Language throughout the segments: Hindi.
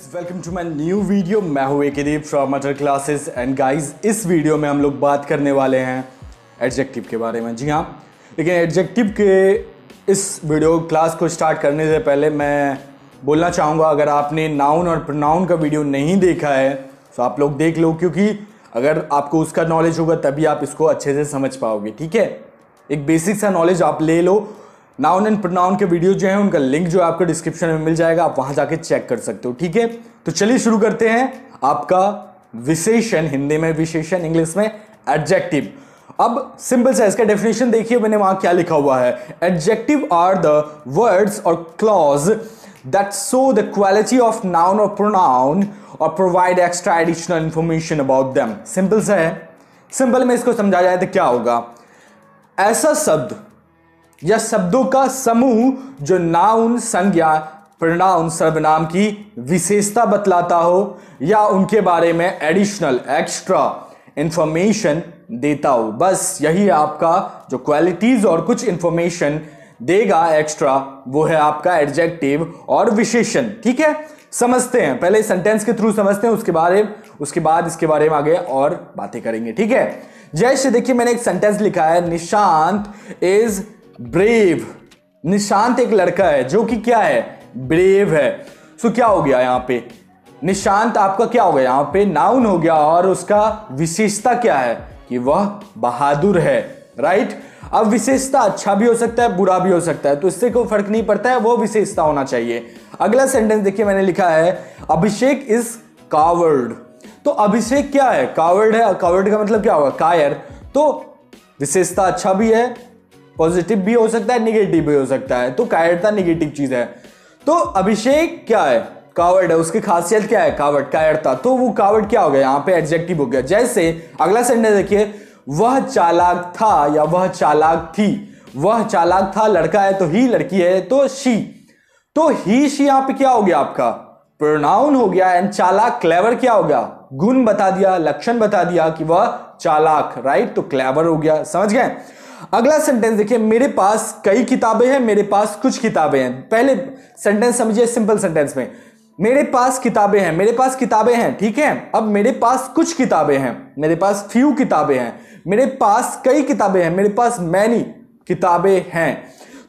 Welcome to my new video. मैं हूँ Ekdeep from matter classes and guys, इस वीडियो में हम लोग बात करने वाले हैं एडजेक्टिव के बारे में। जी हाँ, लेकिन एडजेक्टिव के इस वीडियो क्लास को स्टार्ट करने से पहले मैं बोलना चाहूँगा, अगर आपने नाउन और प्रोनाउन का वीडियो नहीं देखा है तो आप लोग देख लो, क्योंकि अगर आपको उसका नॉलेज होगा तभी आप इसको अच्छे से समझ पाओगे। ठीक है, एक बेसिक सा नॉलेज आप ले लो। नाउन एंड प्रोनाउन के वीडियो जो है उनका लिंक जो है आपको डिस्क्रिप्शन में मिल जाएगा, आप वहां जाके चेक कर सकते हो। ठीक है, तो चलिए शुरू करते हैं आपका विशेषण, हिंदी में विशेषण, इंग्लिश में एडजेक्टिव। अब सिंपल सा इसका डेफिनेशन देखिए, मैंने वहां क्या लिखा हुआ है। एडजेक्टिव आर द वर्ड्स और clause that show the quality of noun और प्रोनाउन और provide extra additional information about them. Simple सा है, सिंपल में इसको समझा जाए तो क्या होगा, ऐसा शब्द या शब्दों का समूह जो नाउन, संज्ञा, प्रोनाउन, सर्वनाम की विशेषता बतलाता हो या उनके बारे में एडिशनल, एक्स्ट्रा इंफॉर्मेशन देता हो। बस यही है आपका जो क्वालिटीज और कुछ इंफॉर्मेशन देगा एक्स्ट्रा, वो है आपका एडजेक्टिव और विशेषण। ठीक है, समझते हैं, पहले सेंटेंस के थ्रू समझते हैं, उसके बाद इसके बारे में आगे और बातें करेंगे। ठीक है, जैसे देखिए मैंने एक सेंटेंस लिखा है, निशांत इज ब्रेव। निशांत एक लड़का है जो कि क्या है, ब्रेव है। सो क्या हो गया यहाँ पे, निशांत आपका क्या हो गया, यहाँ पे नाउन हो गया और उसका विशेषता क्या है कि वह बहादुर है। राइट, अब विशेषता अच्छा भी हो सकता है, बुरा भी हो सकता है, तो इससे कोई फर्क नहीं पड़ता है, वो विशेषता होना चाहिए। अगला सेंटेंस देखिए मैंने लिखा है, अभिषेक इज कावर्ड। तो अभिषेक क्या है, कावर्ड है। कावर्ड का मतलब क्या होगा, कायर। तो विशेषता अच्छा भी है, पॉजिटिव भी हो सकता है, निगेटिव भी हो सकता है। तो कायरता निगेटिव चीज है। तो अभिषेक क्या है, कावर्ड है, उसकी खासियत क्या है, कावर्ड, कायरता। तो वो कावर्ड क्या हो गया, यहाँ पे एडजेक्टिव हो गया। जैसे अगला सेंटेंस देखिए, वह चालाक था या वह चालाक थी। वह चालाक था, लड़का है तो ही, लड़की है तो शी। तो ही शी यहाँ पे क्या हो गया, आपका प्रोनाउन हो गया। एंड चालाक, क्लेवर क्या हो गया, गुण बता दिया, लक्षण बता दिया कि वह चालाक। राइट, तो क्लेवर हो गया। समझ गए। अगला सेंटेंस देखिए, मेरे पास कई किताबें हैं, मेरे पास कुछ किताबें हैं। पहले सेंटेंस समझिए, सिंपल सेंटेंस में मेरे पास किताबें हैं, मेरे पास किताबें हैं। ठीक है, अब मेरे पास कुछ किताबें हैं, मेरे पास फ्यू किताबें हैं, मेरे पास कई किताबें हैं, मेरे पास मैनी किताबें हैं।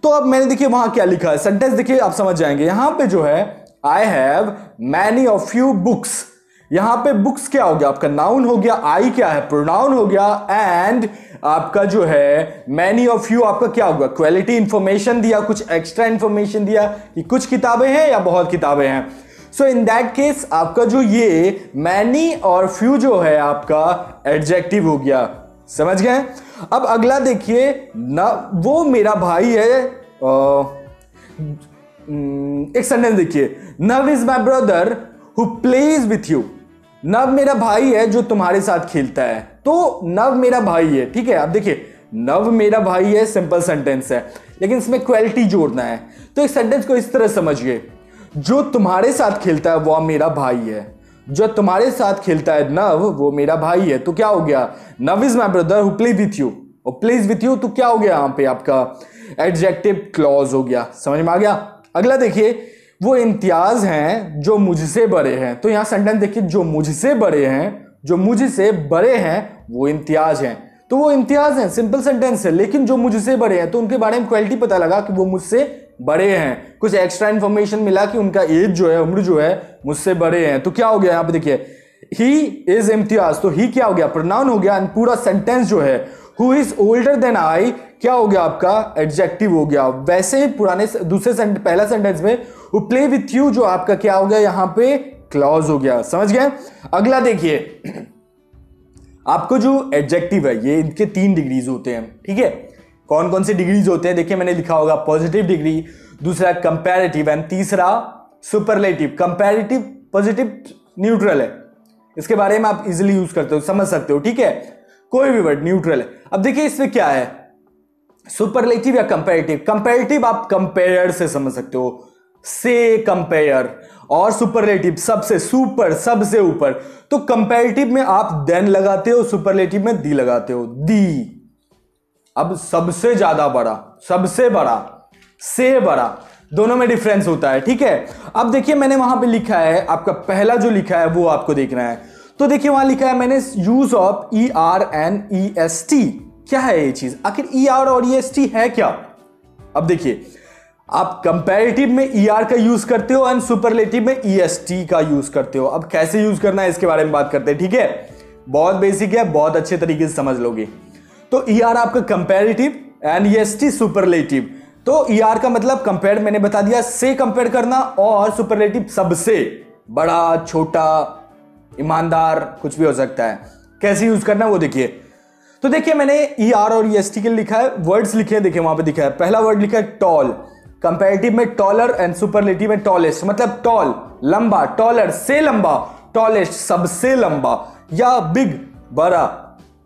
तो अब मैंने देखिए वहां क्या लिखा है, सेंटेंस देखिए आप समझ जाएंगे। यहां पे जो है, आई हैव मैनी और फ्यू बुक्स। यहां पे बुक्स क्या हो गया, आपका नाउन हो गया, आई क्या है, प्रोनाउन हो गया, एंड आपका जो है मैनी और फ्यू आपका क्या होगा, क्वालिटी इंफॉर्मेशन दिया, कुछ एक्स्ट्रा इंफॉर्मेशन दिया कि कुछ किताबें हैं या बहुत किताबें हैं। सो इन दैट केस आपका जो ये मैनी और फ्यू जो है आपका एडजेक्टिव हो गया। समझ गए। अब अगला देखिए, ना वो मेरा भाई है, एक सेंटेंस देखिए, नव is my brother who plays with you. नव मेरा भाई है जो तुम्हारे साथ खेलता है। तो नव मेरा भाई है। ठीक है, अब देखिए नव मेरा भाई है, सिंपल सेंटेंस है, लेकिन इसमें क्वालिटी जोड़ना है। तो इस सेंटेंस को इस तरह समझिए, जो तुम्हारे साथ खेलता है वो मेरा भाई है, जो तुम्हारे साथ खेलता है नव, वो मेरा भाई है। तो क्या हो गया, नव is my brother who play with you, और प्लेज विथ यू, तो क्या हो गया यहाँ पे आपका एडजेक्टिव क्लॉज हो गया। समझ में आ गया। अगला देखिए, वो इम्तियाज हैं जो मुझसे बड़े हैं। तो यहां सेंटेंस देखिए, जो मुझसे बड़े हैं, जो मुझसे बड़े हैं वो इम्तियाज हैं। तो वो इम्तियाज हैं, सिंपल सेंटेंस है, लेकिन जो मुझसे बड़े हैं, तो उनके बारे में क्वालिटी पता लगा कि वो मुझसे बड़े हैं, कुछ एक्स्ट्रा इंफॉर्मेशन मिला कि उनका एज जो है, उम्र जो है, मुझसे बड़े हैं। तो क्या हो गया यहाँ पे देखिए, ही इज इम्तियाज, तो ही क्या हो गया, प्रोनाउन हो गया। एंड पूरा सेंटेंस जो है, who is older than I, क्या हो गया आपका एडजेक्टिव हो गया। वैसे ही पुराने पहला सेंटेंस में हु प्ले विथ यू जो आपका क्या हो गया, यहां पे क्लॉज हो गया। समझ गए। अगला देखिए, आपको जो एडजेक्टिव है ये इनके 3 डिग्रीज होते हैं। ठीक है, कौन कौन से डिग्रीज होते हैं देखिए मैंने लिखा होगा, पॉजिटिव डिग्री, दूसरा कंपैरेटिव एंड तीसरा सुपरलेटिव। कंपैरेटिव पॉजिटिव न्यूट्रल है, इसके बारे में आप इजीली यूज करते हो, समझ सकते हो। ठीक है, कोई भी वर्ड न्यूट्रल है। अब देखिए इसमें क्या है, सुपरलेटिव या कंपैरेटिव। कंपैरेटिव आप कंपेयर से समझ सकते हो, से कंपेयर, और सुपरलेटिव सबसे, सुपर सबसे ऊपर। तो कंपैरेटिव में आप देन लगाते हो, सुपरलेटिव में दी लगाते हो, दी। अब सबसे ज्यादा बड़ा, सबसे बड़ा, से बड़ा, दोनों में डिफरेंस होता है। ठीक है, अब देखिए मैंने वहां पे लिखा है, आपका पहला जो लिखा है वो आपको देखना है। तो देखिए वहां लिखा है मैंने use of ER and EST। क्या है ये चीज, आखिर ER और EST है क्या? अब देखिए आप कंपैरेटिव में ER का यूज करते हो एंड सुपरलेटिव में EST का यूज करते हो। अब कैसे यूज करना है इसके बारे में बात करते हैं। ठीक है, बहुत बेसिक है, बहुत अच्छे तरीके से समझ लोगे। तो ER आपका कंपैरेटिव एंड EST सुपरलेटिव। तो ER का मतलब कंपेयर, मैंने बता दिया, से कंपेयर करना, और सुपरलेटिव सबसे बड़ा, छोटा, ईमानदार, कुछ भी हो सकता है। कैसे यूज करना वो देखिए। तो देखिए मैंने ER और EST के लिए लिखा है, वर्ड्स लिखे हैं, देखिए वहां पे दिखा है। पहला वर्ड लिखा है टॉल, कंपैरेटिव में टॉलर एंड सुपरलेटिव में टॉलेस्ट। मतलब टॉल लंबा, टॉलर से लंबा, टॉलेस्ट सबसे लंबा, या बिग बड़ा,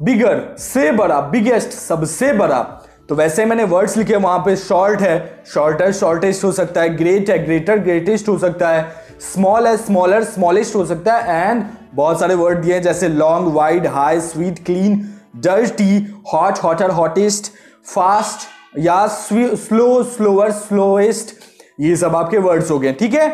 बिगर से बड़ा, बिगेस्ट सबसे बड़ा। तो वैसे मैंने वर्ड्स लिखे, वहां पे शॉर्ट है, शॉर्टर, शॉर्टेस्ट हो सकता है, ग्रेट है, ग्रेटर, ग्रेटेस्ट हो सकता है, स्मॉल है, स्मॉलर, स्मॉलेस्ट हो सकता है, एंड बहुत सारे वर्ड दिए हैं जैसे long, wide, high, sweet, clean, dirty, hot, hotter, hottest, fast या स्लो, स्लोअर, स्लोएस्ट। ये सब आपके वर्ड्स हो गए। ठीक है,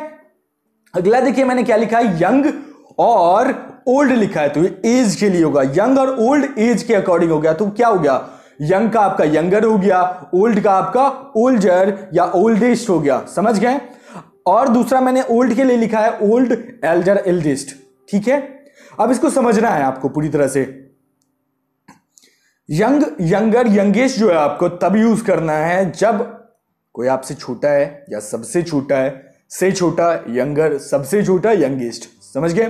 अगला देखिए मैंने क्या लिखा है, यंग और ओल्ड लिखा है। तो ये एज के लिए होगा, यंग और ओल्ड एज के अकॉर्डिंग हो गया। तो क्या हो गया, यंग का आपका यंगर हो गया, ओल्ड का आपका ओल्डर या ओल्डेस्ट हो गया। समझ गए? और दूसरा मैंने ओल्ड के लिए लिखा है ओल्ड, एल्डर, एल्डेस्ट। ठीक है, अब इसको समझना है आपको पूरी तरह से। यंग, यंगर, यंगेस्ट जो है आपको तब यूज करना है जब कोई आपसे छोटा है या सबसे छोटा है, से छोटा, यंगर, सबसे छोटा, यंगेस्ट। समझ गए?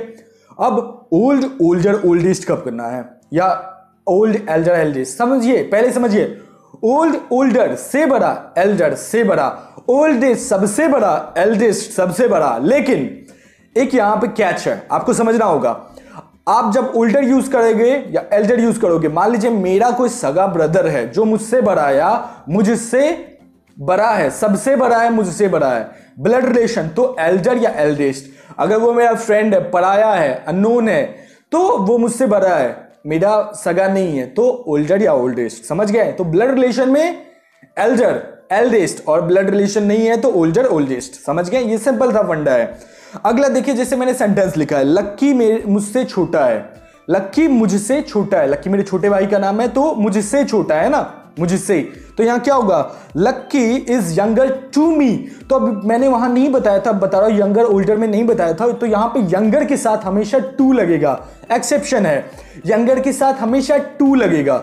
अब ओल्ड, ओल्डर, ओल्डेस्ट कब करना है, या ओल्ड, एल्डर, एल्डेस्ट। समझिए, पहले समझिए। ओल्ड, ओल्डर से बड़ा, एल्डर से बड़ा, ओल्डेस्ट सबसे बड़ा, एल्डेस्ट सबसे बड़ा। लेकिन एक यहां पे कैच है, आपको समझना होगा। आप जब ओल्डर यूज करोगे या एल्डर यूज करोगे, मान लीजिए मेरा कोई सगा ब्रदर है जो मुझसे बड़ा है या मुझसे बड़ा है, सबसे बड़ा है, मुझसे बड़ा है, ब्लड रिलेशन, तो एल्डर या एल्डेस्ट। अगर वो मेरा फ्रेंड है, पराया है, अननोन है, तो वो मुझसे बड़ा है, मेरा सगा नहीं है, तो ओल्डर या ओल्डेस्ट। समझ गए? तो ब्लड रिलेशन में एल्डर, एल्डेस्ट, और ब्लड रिलेशन नहीं है तो ओल्डर, ओल्डेस्ट। समझ गए? ये सिंपल सा फंडा है। अगला देखिए, जैसे मैंने सेंटेंस लिखा है, लक्की मुझसे छोटा है, लक्की मुझसे छोटा है, लक्की मेरे छोटे भाई का नाम है, तो मुझसे छोटा है ना, मुझसे। तो यहां क्या होगा, लक्की इज यंगर टू मी। तो अब मैंने वहां नहीं बताया था, बता रहा हूं यंगर ओल्डर में नहीं बताया था, तो यहां पे यंगर के साथ हमेशा टू लगेगा। एक्सेप्शन है, यंगर के साथ हमेशा टू लगेगा।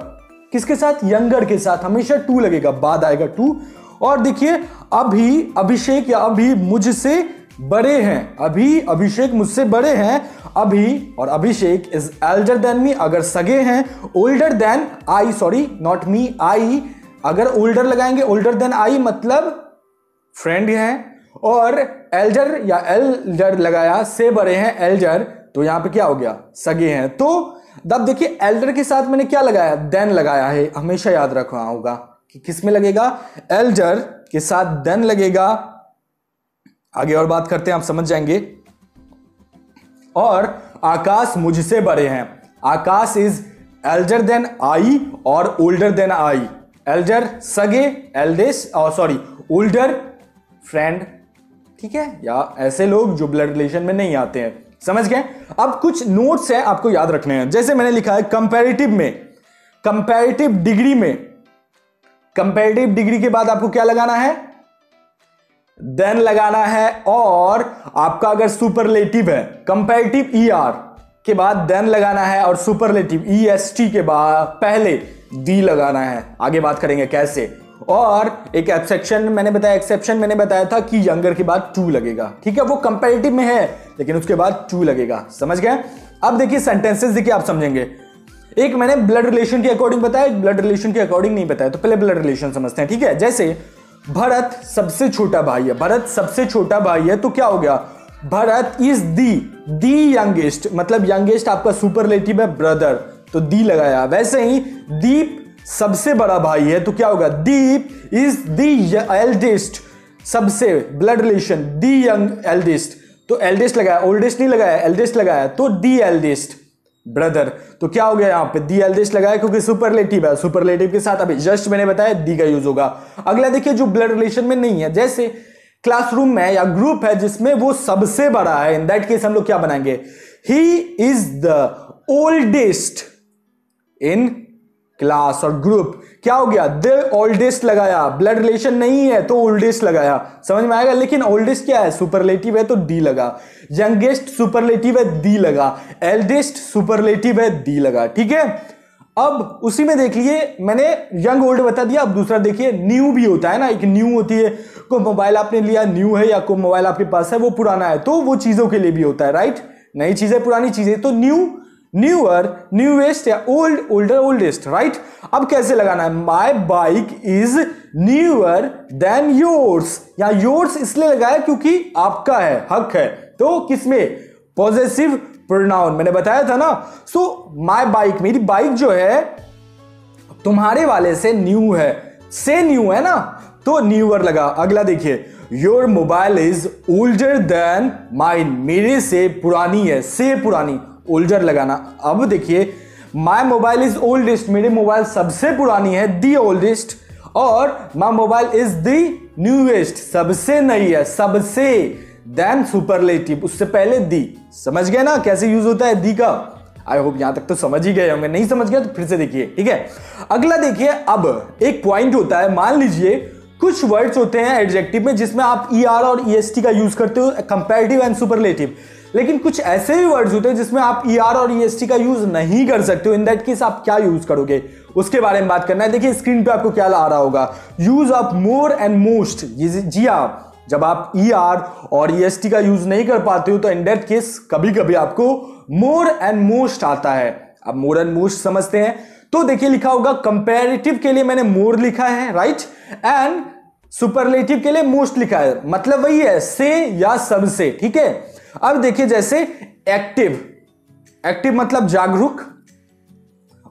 किसके साथ? यंगर के साथ हमेशा टू लगेगा, बाद आएगा टू। और देखिए अभी, अभिषेक या अभी मुझसे बड़े हैं, अभी अभिषेक मुझसे बड़े हैं, अभी और Abhishek is elder than me अगर सगे हैं, older than I, sorry not me, I अगर ओल्डर लगाएंगे, ओल्डर देन आई मतलब फ्रेंड हैं, और एल्डर या एल्डर लगाया, से बड़े हैं, एल्डर, तो यहां पे क्या हो गया, सगे हैं। तो अब देखिए एल्डर के साथ मैंने क्या लगाया, देन लगाया है, हमेशा याद रखना होगा कि किस में लगेगा, एल्डर के साथ देन लगेगा। आगे और बात करते हैं, आप समझ जाएंगे। और आकाश मुझसे बड़े हैं, आकाश इज एल्डर देन आई और ओल्डर देन आई। एल्डर सगे, एल्डेस्ट, सॉरी ओल्डर फ्रेंड। ठीक है, या ऐसे लोग जो ब्लड रिलेशन में नहीं आते हैं। समझ गए? अब कुछ नोट्स हैं आपको याद रखने हैं। जैसे मैंने लिखा है कंपैरेटिव में, कंपैरेटिव डिग्री में, कंपैरेटिव डिग्री के बाद आपको क्या लगाना है, देन लगाना है। और आपका अगर सुपरलेटिव है, कंपैरेटिव ER के बाद देन लगाना है, और सुपरलेटिव EST के बाद पहले दी लगाना है। आगे बात करेंगे कैसे। और एक एक्सेप्शन मैंने बताया, एक्सेप्शन मैंने बताया था कि यंगर के बाद टू लगेगा। ठीक है, वो कंपैरेटिव में है लेकिन उसके बाद टू लगेगा। समझ गए? अब देखिए सेंटेंसेस देखिए, आप समझेंगे। एक मैंने ब्लड रिलेशन के अकॉर्डिंग बताया, ब्लड रिलेशन के अकॉर्डिंग नहीं बताया, तो पहले ब्लड रिलेशन समझते हैं। ठीक है, जैसे भरत सबसे छोटा भाई है, भरत सबसे छोटा भाई है, तो क्या हो गया, भरत इज दी यंगेस्ट, मतलब यंगेस्ट आपका सुपरलेटिव है ब्रदर, तो दी लगाया। वैसे ही दीप सबसे बड़ा भाई है, तो क्या होगा, दीप इज दी एल्डेस्ट, सबसे ब्लड रिलेशन दी यंग एल्डेस्ट, तो एल्डेस्ट लगाया, ओल्डेस्ट नहीं लगाया, एल्डेस्ट लगाया, तो दी एल्डेस्ट। ब्रदर। तो क्या हो गया यहाँ पे, दी एल्डेस्ट लगाया क्योंकि सुपरलेटिव है, सुपरलेटिव के साथ अभी जस्ट मैंने बताया दी का यूज होगा। अगला देखिए जो ब्लड रिलेशन में नहीं है, जैसे क्लासरूम में या ग्रुप है जिसमें वो सबसे बड़ा है, इन दैट केस हम लोग क्या बनाएंगे, he is the oldest in class और ग्रुप। क्या हो गया, द ओल्डेस्ट लगाया, ब्लड रिलेशन नहीं है तो ओल्डेस्ट लगाया, समझ में आएगा। लेकिन ओल्डेस्ट क्या है, सुपरलेटिव है तो डी लगा, यंगेस्ट सुपरलेटिव है दी लगा, एल्डेस्ट सुपरलेटिव है दी लगा, ठीक है। अब उसी में देख लिए मैंने यंग ओल्ड बता दिया। अब दूसरा देखिए न्यू भी होता है ना, एक न्यू होती है, कोई मोबाइल आपने लिया न्यू है या कोई मोबाइल आपके पास है वो पुराना है, तो वो चीजों के लिए भी होता है, राइट। नई चीजें पुरानी चीजें, तो न्यू, न्यूअर, न्यूएस्ट या ओल्ड, ओल्डर, ओल्डेस्ट, राइट। अब कैसे लगाना है, my bike is newer than yours, या योर्स इसलिए लगाया क्योंकि आपका है, हक है, तो किसमें, पॉजेसिव प्रोनाउन मैंने बताया था ना। सो माई बाइक, मेरी बाइक जो है तुम्हारे वाले से न्यू है, से न्यू है ना, तो न्यूअर लगा। अगला देखिए, your mobile is older then mine, मेरे से पुरानी है, से पुरानी, ओल्डर लगाना। अब देखिए माई मोबाइल इज ओल्डेस्ट, मेरे मोबाइल सबसे पुरानी है, दी ओल्डेस्ट, और my mobile is the newest, सबसे नई है, सबसे, देन सुपरलेटिव, उससे पहले दी। समझ गए ना कैसे यूज होता है दी का। आई होप यहां तक तो समझ ही गए होंगे, नहीं समझ गए तो फिर से देखिए, ठीक है। अगला देखिए, अब एक पॉइंट होता है, मान लीजिए कुछ वर्ड्स होते हैं एडजेक्टिव में जिसमें आप ER और EST का यूज करते हो, कंपैरेटिव एंड सुपरलेटिव, लेकिन कुछ ऐसे भी वर्ड्स होते हैं जिसमें आप ER और EST का यूज नहीं कर सकते हो, इन दैट केस आप क्या यूज करोगे, उसके बारे में बात करना है। देखिए स्क्रीन पे आपको क्या आ रहा होगा, use of more and most. जी हाँ, जब आप ER और EST का यूज नहीं कर पाते हो तो इन दैट केस कभी कभी आपको मोर एंड मोस्ट आता है। अब मोर एंड मोस्ट समझते हैं, तो देखिए लिखा होगा कंपैरेटिव के लिए मैंने मोर लिखा है, राइट, एंड सुपरलेटिव के लिए मोस्ट लिखा है, मतलब वही है, से या सबसे, ठीक है। अब देखिए जैसे एक्टिव, एक्टिव मतलब जागरूक,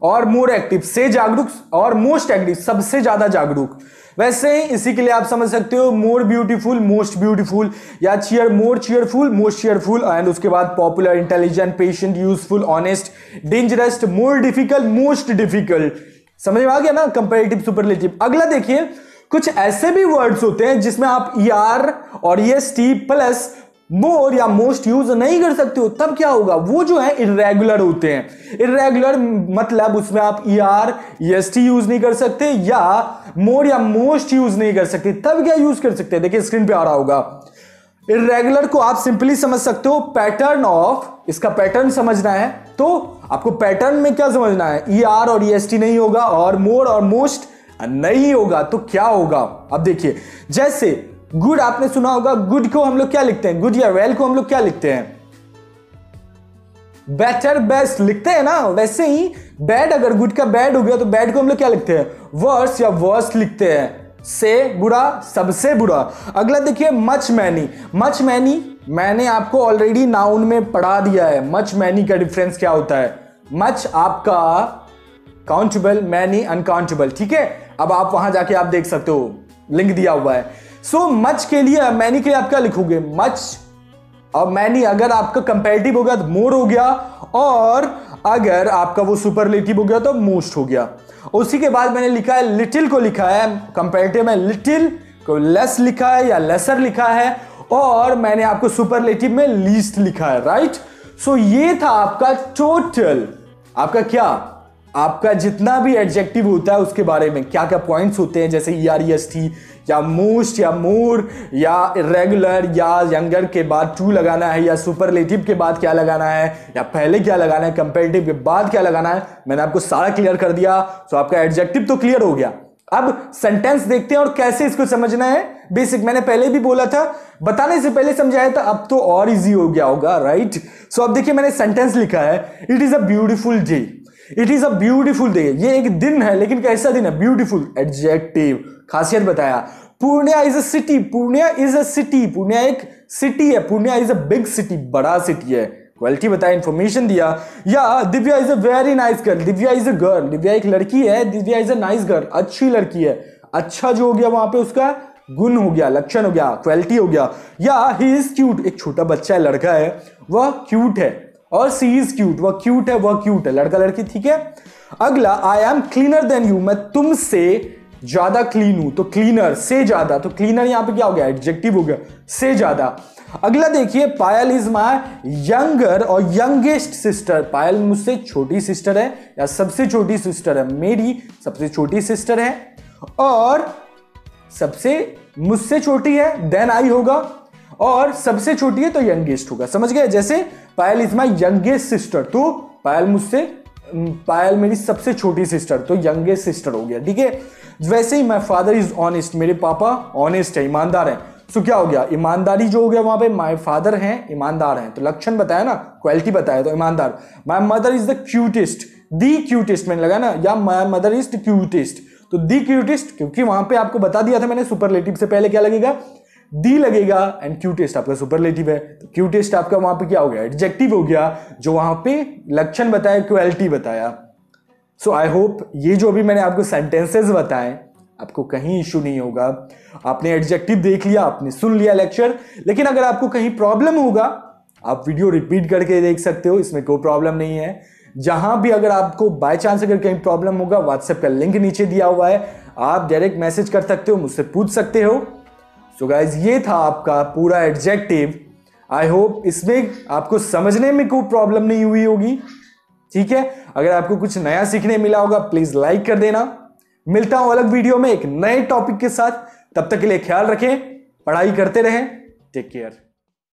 और मोर एक्टिव से जागरूक, और मोस्ट एक्टिव सबसे ज्यादा जागरूक। वैसे ही इसी के लिए आप समझ सकते हो मोर ब्यूटीफुल, मोस्ट ब्यूटीफुल, या cheer, more cheerful, most cheerful, and उसके बाद popular, intelligent, patient, useful, honest, dangerous, more difficult, most difficult. समझ में आ गया ना, कंपैरेटिव, सुपरलेटिव। अगला देखिए, कुछ ऐसे भी वर्ड्स होते हैं जिसमें आप ER और EST प्लस मोर या मोस्ट यूज नहीं कर सकते हो, तब क्या होगा, वो जो है इर्रेगुलर होते हैं। इर्रेगुलर मतलब उसमें आप ER EST यूज नहीं कर सकते या मोर या मोस्ट यूज नहीं कर सकते, तब क्या यूज कर सकते हैं, देखिए स्क्रीन पे आ रहा होगा। इर्रेगुलर को आप सिंपली समझ सकते हो पैटर्न ऑफ, इसका पैटर्न समझना है तो आपको पैटर्न में क्या समझना है, ER और EST नहीं होगा और मोर और मोस्ट नहीं होगा, तो क्या होगा। अब देखिए जैसे गुड आपने सुना होगा, गुड को हम लोग क्या लिखते हैं, गुड या वेल को हम लोग क्या लिखते हैं, बेटर, बेस्ट लिखते हैं ना। वैसे ही बैड, अगर गुड का बैड हो गया तो बैड को हम लोग क्या लिखते हैं, वर्स या वर्स्ट लिखते हैं, से बुरा, सबसे बुरा। अगला देखिए मच मैनी, मच मैनी मैंने आपको ऑलरेडी नाउन में पढ़ा दिया है, मच मैनी का डिफरेंस क्या होता है, मच आपका काउंटेबल, मैनी अनकाउंटेबल, ठीक है। अब आप वहां जाके आप देख सकते हो, लिंक दिया हुआ है। सो मच के लिए, मैनी के लिए आप क्या लिखोगे, मच, और मैनी अगर आपका कंपैरेटिव हो गया तो मोर हो गया, और अगर आपका वो सुपरलेटिव हो गया तो मोस्ट हो गया। उसी के बाद मैंने लिखा है लिटिल को लिखा है कंपैरेटिव में, लिटिल को लेस लिखा है या लेसर लिखा है, और मैंने आपको सुपरलेटिव में लीस्ट लिखा है, राइट। सो ये था आपका टोटल, आपका क्या, आपका जितना भी एडजेक्टिव होता है उसके बारे में क्या क्या पॉइंट्स होते हैं, जैसे ER EST या मोस्ट या मोर या इरेगुलर या यंगर के बाद टू लगाना है, या सुपरलेटिव के बाद क्या लगाना है, या पहले क्या लगाना है, कंपैरेटिव के बाद क्या लगाना है, मैंने आपको सारा क्लियर कर दिया। सो आपका एडजेक्टिव तो क्लियर हो गया। अब सेंटेंस देखते हैं और कैसे इसको समझना है। बेसिक मैंने पहले भी बोला था, बताने से पहले समझाया था, अब तो और इजी हो गया होगा, राइट। सो अब देखिए मैंने सेंटेंस लिखा है, it is a beautiful day, it is a beautiful day, ये एक दिन है, लेकिन कैसा दिन है, ब्यूटीफुल, एडजेक्टिव, खासियत बताया। Purnia is a city, Purnia is a city, Purnia एक सिटी है, Purnia is a big city, बड़ा सिटी है, क्वालिटी बताया, इंफॉर्मेशन दिया। या Divya is a very nice girl, Divya is a girl, Divya एक लड़की है, Divya is a nice girl, अच्छी लड़की है, अच्छा जो हो गया वहां पे उसका गुण हो गया, लक्षण हो गया, क्वालिटी हो गया। या ही इज क्यूट, एक छोटा बच्चा है, लड़का है, वह क्यूट है, और सी इज क्यूट, वह क्यूट है, वह क्यूट है, लड़का लड़की, ठीक है। अगला I am cleaner then you, मैं तुमसे ज्यादा क्लीन हूं, तो क्लीनर से ज्यादा, तो क्लीनर यहां पे क्या हो गया, एडजेक्टिव हो गया, से ज्यादा। अगला देखिए, पायल इज माय यंगर और यंगेस्ट सिस्टर, पायल मुझसे छोटी सिस्टर है या सबसे छोटी सिस्टर है, मेरी सबसे छोटी सिस्टर है, और सबसे मुझसे छोटी है देन आई होगा, और सबसे छोटी है तो यंगेस्ट होगा, समझ गए। जैसे पायल इज माय यंगेस्ट सिस्टर, तो पायल मेरी सबसे छोटी सिस्टर, तो यंगेस्ट सिस्टर हो गया, ठीक है। वैसे ही माय फादर इज ऑनेस्ट, मेरे पापा ऑनेस्ट है, ईमानदार है, सो क्या हो गया, ईमानदारी जो हो गया वहां पे, माय फादर हैं ईमानदार हैं, तो लक्षण बताया ना, क्वालिटी बताया, तो ईमानदार। My mother is the cutest, the cutest मैंने लगा ना, या my mother is the cutest, तो दी क्यूटेस्ट, क्योंकि वहां पे आपको बता दिया था मैंने, सुपरलेटिव से पहले क्या लगेगा, दी लगेगा, एंड क्यूटेस्ट आपका सुपरलेटिव है, तो क्यूटेस्ट आपका वहां पे क्या हो गया, एडजेक्टिव हो गया, जो वहां पे लक्षण बताया, क्वालिटी बताया। सो आई होप ये जो अभी मैंने आपको सेंटेंसेस बताए आपको कहीं इशू नहीं होगा। आपने एडजेक्टिव देख लिया, आपने सुन लिया लेक्चर, लेकिन अगर आपको कहीं प्रॉब्लम होगा आप वीडियो रिपीट करके देख सकते हो, इसमें कोई प्रॉब्लम नहीं है। जहां भी अगर आपको बाय चांस अगर कहीं प्रॉब्लम होगा, व्हाट्सएप का लिंक नीचे दिया हुआ है, आप डायरेक्ट मैसेज कर सकते हो, मुझसे पूछ सकते हो। सो गाइज ये था आपका पूरा एडजेक्टिव। आई होप इसमें आपको समझने में कोई प्रॉब्लम नहीं हुई होगी, ठीक है। अगर आपको कुछ नया सीखने मिला होगा प्लीज लाइक कर देना। मिलता हूं अलग वीडियो में एक नए टॉपिक के साथ, तब तक के लिए ख्याल रखें, पढ़ाई करते रहें, टेक केयर।